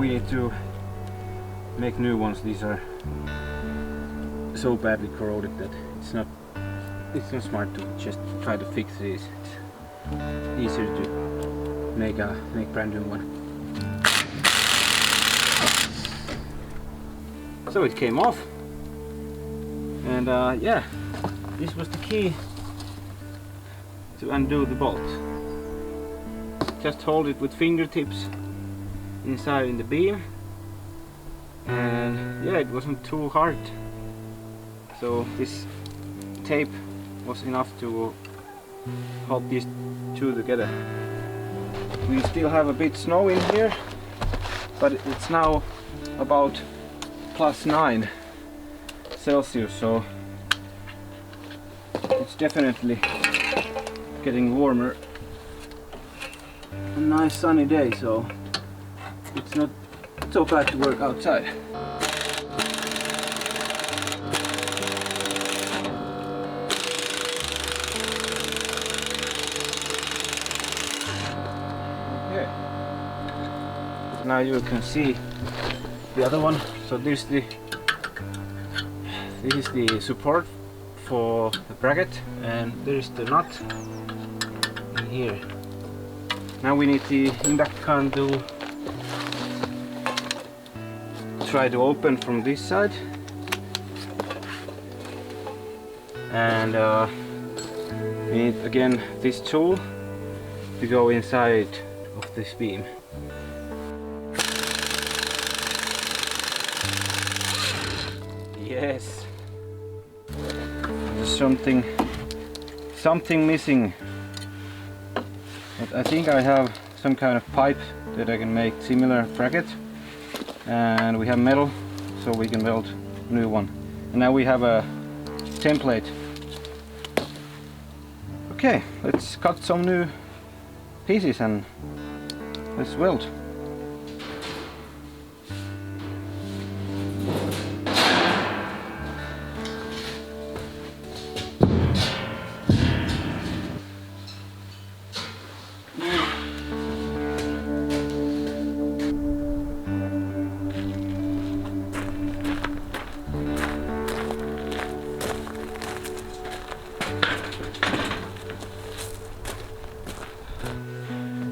we need to make new ones. These are so badly corroded that it's not smart to just try to fix these. It's easier to make brand new one. So it came off, and yeah, this was the key to undo the bolt. Just hold it with fingertips inside in the beam, and yeah, it wasn't too hard. So this tape was enough to hold these two together. We still have a bit snow in here, but it's now about +9 Celsius, so it's definitely getting warmer. A nice sunny day, so it's not so bad to work outside. Okay. Now you can see the other one. So this is the support for the bracket, and there is the nut in here. Now we need the impact gun to try to open from this side, and we need again this tool to go inside of this beam. Yes, there's something missing. But I think I have some kind of pipe that I can make similar bracket, and we have metal, so we can build a new one. And now we have a template. Okay, let's cut some new pieces and let's weld.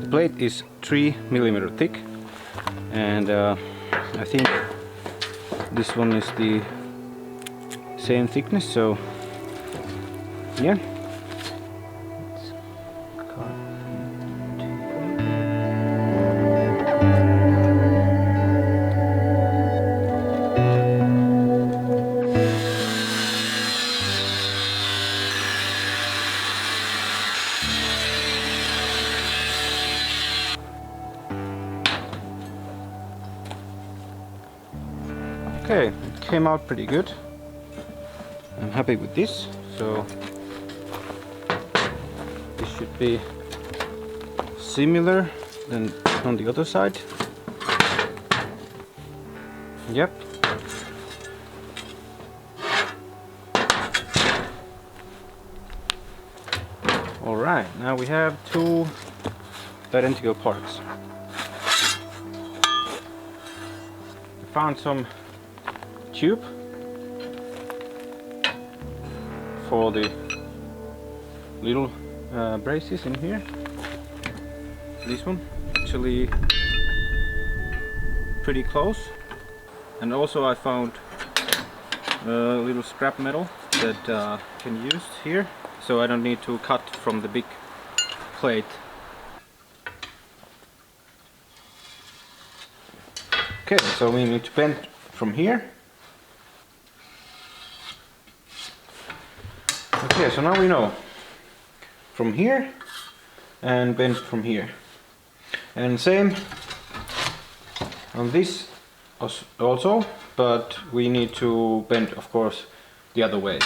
The plate is 3 mm thick, and I think this one is the same thickness, so yeah. Okay, it came out pretty good. I'm happy with this. So this should be similar than on the other side. Yep. Alright, now we have two identical parts. I found some tube for the little braces in here. This one actually pretty close, and also I found a little scrap metal that can use here, so I don't need to cut from the big plate. Okay, so we need to bend from here. Okay, so now we know from here and bend from here, and same on this also, but we need to bend, of course, the other way.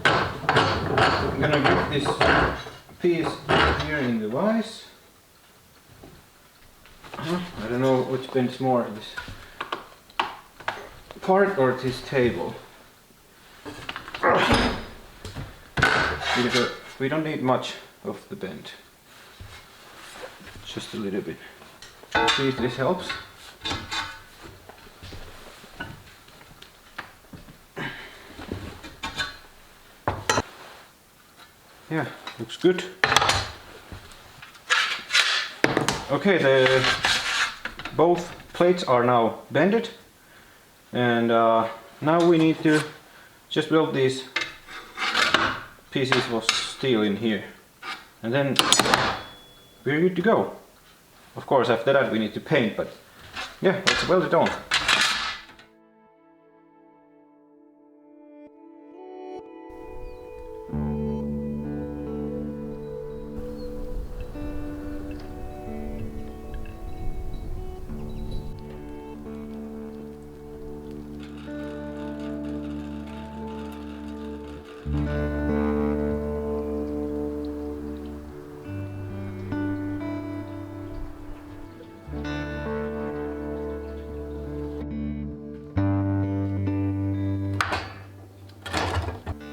I'm gonna grip this piece here in the vise. I don't know which bends more, this part or this table. Because we don't need much of the bend, just a little bit. See if this helps. Yeah, looks good. Okay, both plates are now bended, and now we need to just weld these pieces of steel in here, and then we're good to go. Of course, after that we need to paint, but yeah, let's weld it on.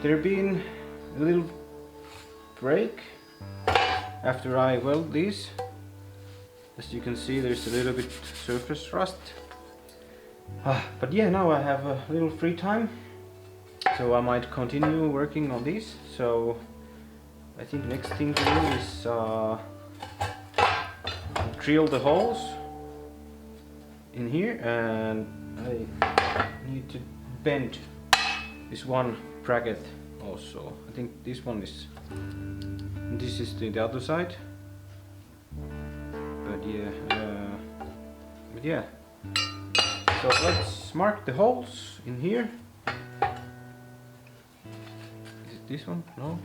There been a little break after I weld these. As you can see, there's a little bit surface rust. But yeah, now I have a little free time, so I might continue working on these. So I think next thing to do is drill the holes in here, and I need to bend this one bracket also. I think this one is, this is the other side, but yeah, so let's mark the holes in here. Is it this one? No.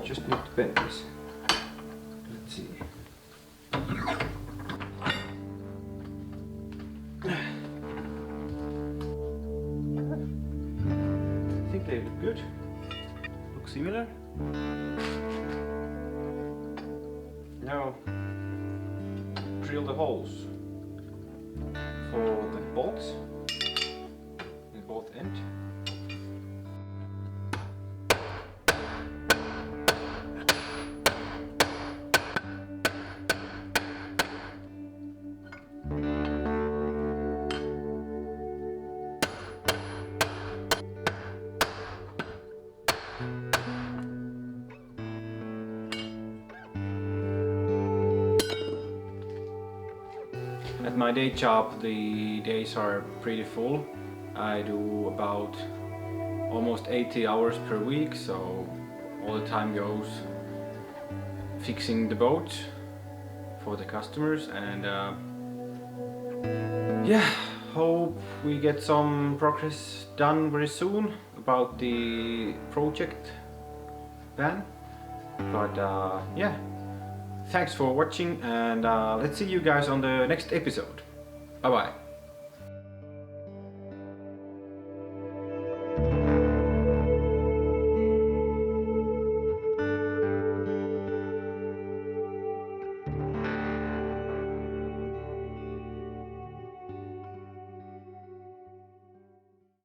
Just need to bend this. Let's see. I think they look good. Look similar. Now drill the holes for the bolts in both ends. At my day job, the days are pretty full. I do about almost 80 hours per week, so all the time goes fixing the boat for the customers, and yeah, hope we get some progress done very soon about the project van. But yeah, thanks for watching, and let's see you guys on the next episode. Bye bye.